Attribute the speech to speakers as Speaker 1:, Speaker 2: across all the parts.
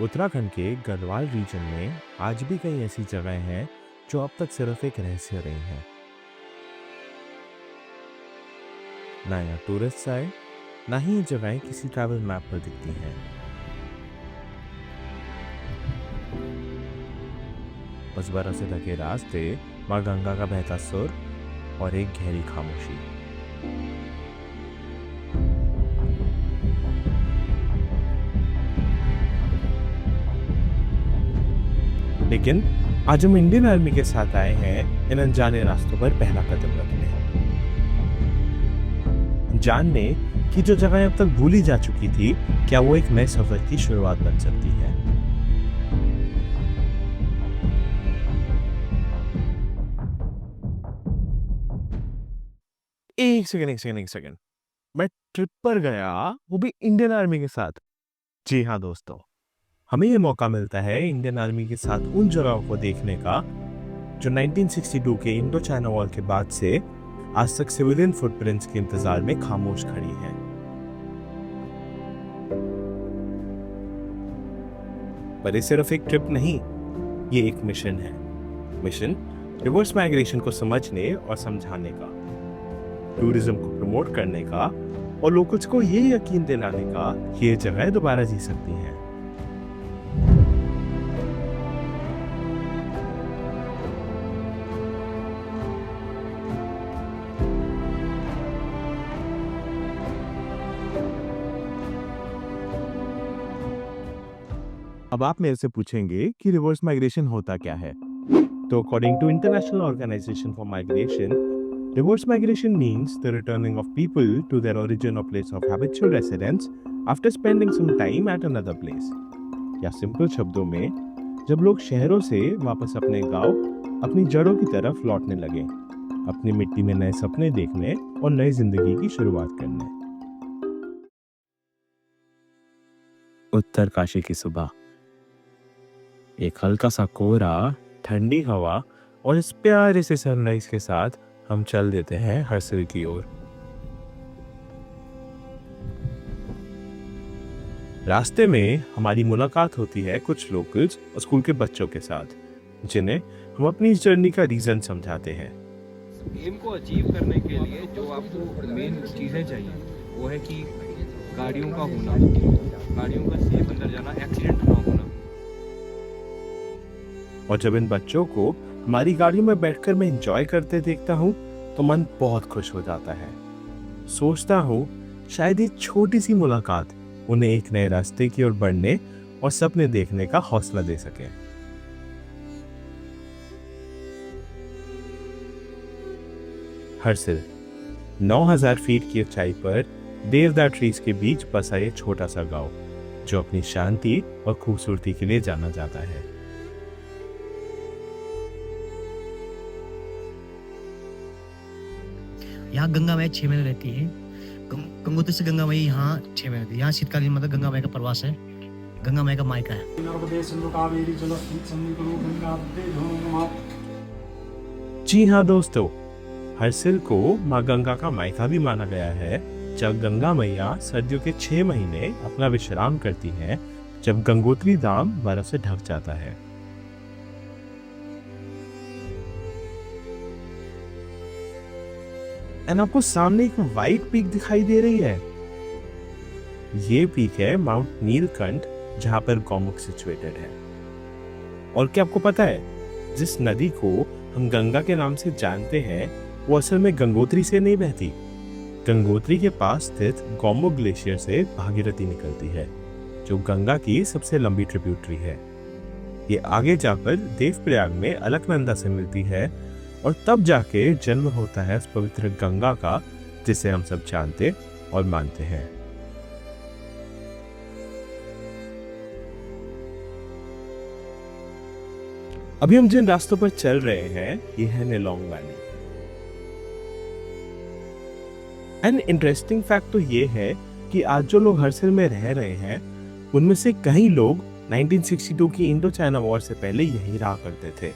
Speaker 1: उत्तराखंड के गढ़वाल रीजन में आज भी कई ऐसी जगहें हैं जो अब तक सिर्फ एक रहस्य रही हैं। ना यहाँ टूरिस्ट आए, ना ही ये जगहें किसी ट्रैवल मैप पर दिखती हैं। बस बर्फ से ढके रास्ते, माँ गंगा का बहता सुर और एक गहरी खामोशी। लेकिन आज हम इंडियन आर्मी के साथ आए हैं इन अनजाने रास्तों पर पहला कदम रखने, जानने कि जो जगह अब तक भूली जा चुकी थी, क्या वो एक नए सफर की शुरुआत बन सकती है। एक सेकंड, मैं ट्रिप पर गया, वो भी इंडियन आर्मी के साथ। जी हाँ दोस्तों, हमें ये मौका मिलता है इंडियन आर्मी के साथ उन जगहों को देखने का जो 1962 के इंडो चाइना वॉर के बाद से आज तक सिविलियन फुटप्रिंट्स के इंतजार में खामोश खड़ी हैं। पर ये सिर्फ एक ट्रिप नहीं, ये एक मिशन है। मिशन रिवर्स माइग्रेशन को समझने और समझाने का, टूरिज्म को प्रमोट करने का और लोकल्स को ये यकीन दिलाने का कि ये जगह दोबारा जी सकती हैं। अब आप मेरे से पूछेंगे कि रिवर्स माइग्रेशन होता क्या है। तो according to international organisation for migration, reverse migration means the returning of people to their origin और place of habitual residence after spending some time at another place. या सिंपल शब्दों में, जब लोग शहरों से वापस अपने गांव, अपनी जड़ों की तरफ लौटने लगे, अपनी मिट्टी में नए सपने देखने और नई जिंदगी की शुरुआत करने। उत्तरकाशी की सुबह, एक हल्का सा कोहरा, ठंडी हवा और इस प्यारे से सनराइज के साथ हम चल देते हैं हरसिल की ओर। रास्ते में हमारी मुलाकात होती है कुछ लोकल्स और स्कूल के बच्चों के साथ, जिन्हें हम अपनी इस जर्नी का रीजन समझाते हैं।
Speaker 2: एम को अचीव करने के लिए जो आपको मेन चीज़ें चाहिए वो है कि गाड़ियों का होना, गाड़ियों का सेफ अंदर जाना, एक्सीडेंट ना होना।
Speaker 1: और जब इन बच्चों को हमारी गाड़ियों में बैठकर मैं एंजॉय करते देखता हूँ तो मन बहुत खुश हो जाता है। सोचता हूँ शायद ये छोटी सी मुलाकात उन्हें एक नए रास्ते की ओर बढ़ने और सपने देखने का हौसला दे सके। हरसिल 9000 फीट की ऊंचाई पर देवदार ट्रीज के बीच बसा ये छोटा सा गांव, जो अपनी शांति और खूबसूरती के लिए जाना जाता है।
Speaker 3: यहाँ गंगा मैया 6 महीने रहती है। गंगोत्री से गंगा मैया यहाँ 6 महीने रहती है। यहाँ शीतकालीन मतलब गंगा मैया का प्रवास है, गंगा मैया का मायका है।
Speaker 1: जी हाँ दोस्तों, हरसिल को माँ गंगा का मायका भी माना गया है। जब गंगा मैया सर्दियों के 6 महीने अपना विश्राम करती हैं, जब गंगोत्री धाम बर्फ से ढक जाता है। एंड आपको सामने एक वाइट पीक दिखाई दे रही है। ये पीक है माउंट नीलकंठ, जहां पर गौमुख सिचुएटेड है। और क्या आपको पता है, जिस नदी को हम गंगा के नाम से जानते हैं, वो असल में गंगोत्री से नहीं बहती। गंगोत्री के पास स्थित गौमुख ग्लेशियर से भागीरथी निकलती है, जो गंगा की सबसे लंबी ट्रिब्यूटरी है। ये आगे जाकर देवप्रयाग में अलकनंदा से मिलती है और तब जाके जन्म होता है उस पवित्र गंगा का, जिसे हम सब जानते और मानते हैं। अभी हम जिन रास्तों पर चल रहे हैं, ये है Nelong valley. And interesting fact तो ये है कि आज जो लोग हरसिल में रह रहे हैं, उनमें से कई लोग 1962 की इंडो चाइना वॉर से पहले यही रहा करते थे।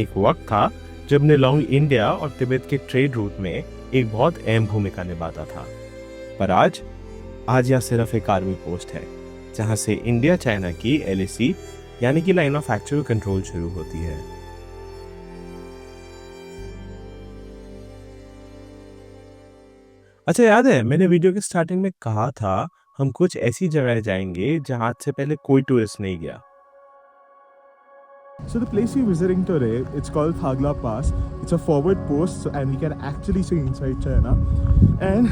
Speaker 1: एक वक्त था जब नेलोंग इंडिया और तिब्बत के ट्रेड रूट में एक बहुत अहम भूमिका निभाता था। पर आज यहाँ सिर्फ एक आर्मी पोस्ट है। जहां से इंडिया चाइना की LAC यानी कि लाइन ऑफ एक्चुअल कंट्रोल शुरू होती है। अच्छा, याद है मैंने वीडियो के स्टार्टिंग में कहा था हम कुछ ऐसी जगह जाएंगे जहां आज से पहले कोई टूरिस्ट नहीं गया।
Speaker 4: So the place we're visiting today, it's called Thagla Pass. It's a forward post, and we can actually see inside China. And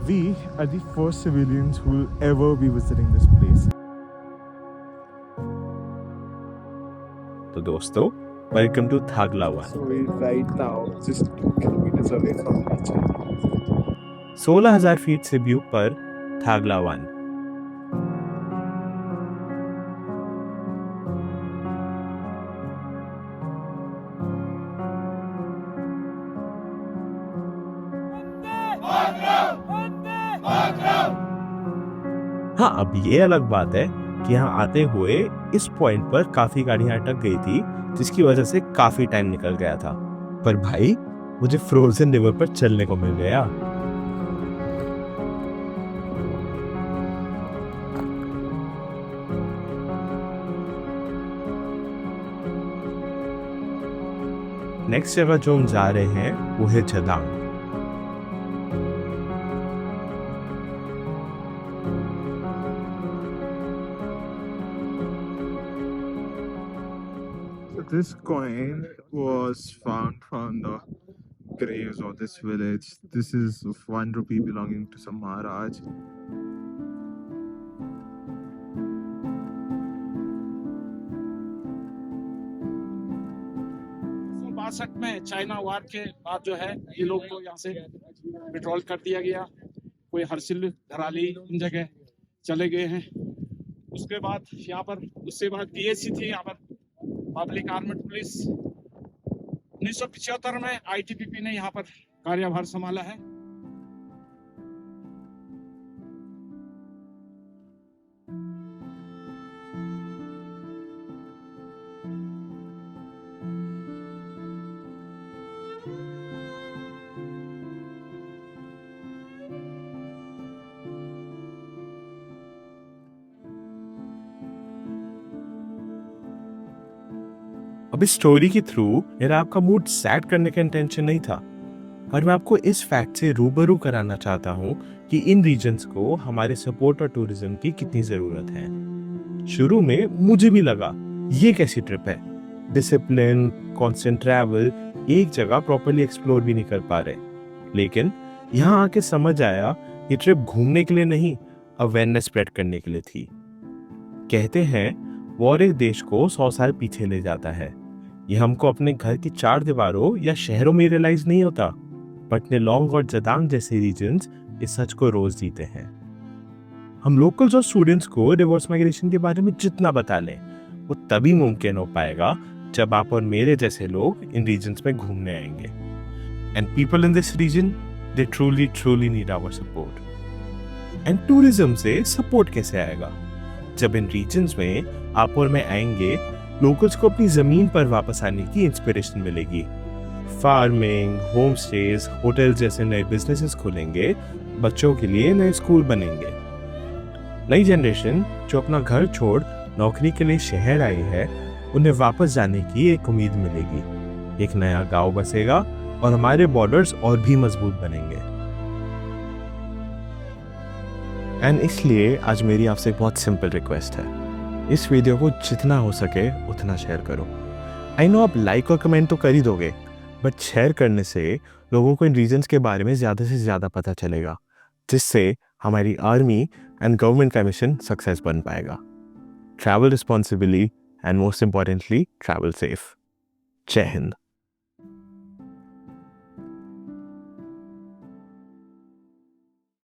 Speaker 4: we are the first civilians who will ever be visiting this place.
Speaker 1: तो दोस्तों, welcome to Thagla one.
Speaker 4: So we're right now just 2 kilometers away from China.
Speaker 1: 16,000 feet से भी ऊपर थागला one. हाँ, अब ये अलग बात है कि यहाँ आते हुए इस पॉइंट पर काफी गाड़ियां अटक गई थी, जिसकी वजह से काफी टाइम निकल गया था। पर भाई, मुझे फ्रोजन रिवर पर चलने को मिल गया। नेक्स्ट जगह जो हम जा रहे हैं वो है जदांग।
Speaker 4: This coin was found from the graves of this village. This is of 1 rupee belonging to some Maharaj.
Speaker 5: में चाइना वार के बाद जो है ये लोग को यहाँ से विड्रॉल कर दिया गया। कोई हरसिल, धराली इन जगह चले गए हैं। उसके बाद यहाँ पर उसके बाद PAC थी यहाँ पर, पब्लिक आर्मेड पुलिस। 1975 में ITBP ने यहाँ पर कार्यभार संभाला है।
Speaker 1: अब इस स्टोरी के थ्रू मेरा आपका मूड सैड करने का इंटेंशन नहीं था, और मैं आपको इस फैक्ट से रूबरू कराना चाहता हूँ कि इन रीजन्स को हमारे सपोर्ट और टूरिज्म की कितनी जरूरत है। शुरू में मुझे भी लगा ये कैसी ट्रिप है, डिसिप्लिन, कांस्टेंट ट्रैवल, एक जगह प्रॉपर्ली एक्सप्लोर भी नहीं कर पा रहे। लेकिन यहाँ आके समझ आया ये ट्रिप घूमने के लिए नहीं, अवेयरनेस स्प्रेड करने के लिए थी। कहते हैं वॉर एक देश को 100 साल पीछे ले जाता है। ये हमको अपने घर की 4 दीवारों या शहरों में रियलाइज नहीं होता, बट नेलोंग और जदांग जैसे रीजन्स इस सच को रोज जीते हैं। हम लोकल्स और स्टूडेंट्स को रिवर्स माइग्रेशन के बारे में जितना बता लें, वो तभी मुमकिन हो पाएगा जब आप और मेरे जैसे लोग इन रीजन्स में घूमने आएंगे। And people in this region, they truly need our support. And tourism से सपोर्ट कैसे आएगा? जब इन रीजन्स में आप और मैं आएंगे, लोकल्स को अपनी जमीन पर वापस आने की इंस्पिरेशन मिलेगी। फार्मिंग, होम स्टेज, होटल जैसे नए बिजनेसेस खुलेंगे, बच्चों के लिए नए स्कूल बनेंगे। नई जनरेशन जो अपना घर छोड़ नौकरी के लिए शहर आई है, उन्हें वापस जाने की एक उम्मीद मिलेगी। एक नया गांव बसेगा और हमारे बॉर्डर्स और भी मजबूत बनेंगे। एंड इसलिए आज मेरी आपसे एक बहुत सिंपल रिक्वेस्ट है, इस वीडियो को जितना हो सके उतना शेयर करो। आई नो आप लाइक और कमेंट तो कर ही दोगे, बट शेयर करने से लोगों को इन रीजन्स के बारे में ज़्यादा से ज़्यादा पता चलेगा, जिससे हमारी आर्मी एंड गवर्नमेंट का मिशन सक्सेस बन पाएगा। Travel responsibly and most importantly travel safe. जय हिंद।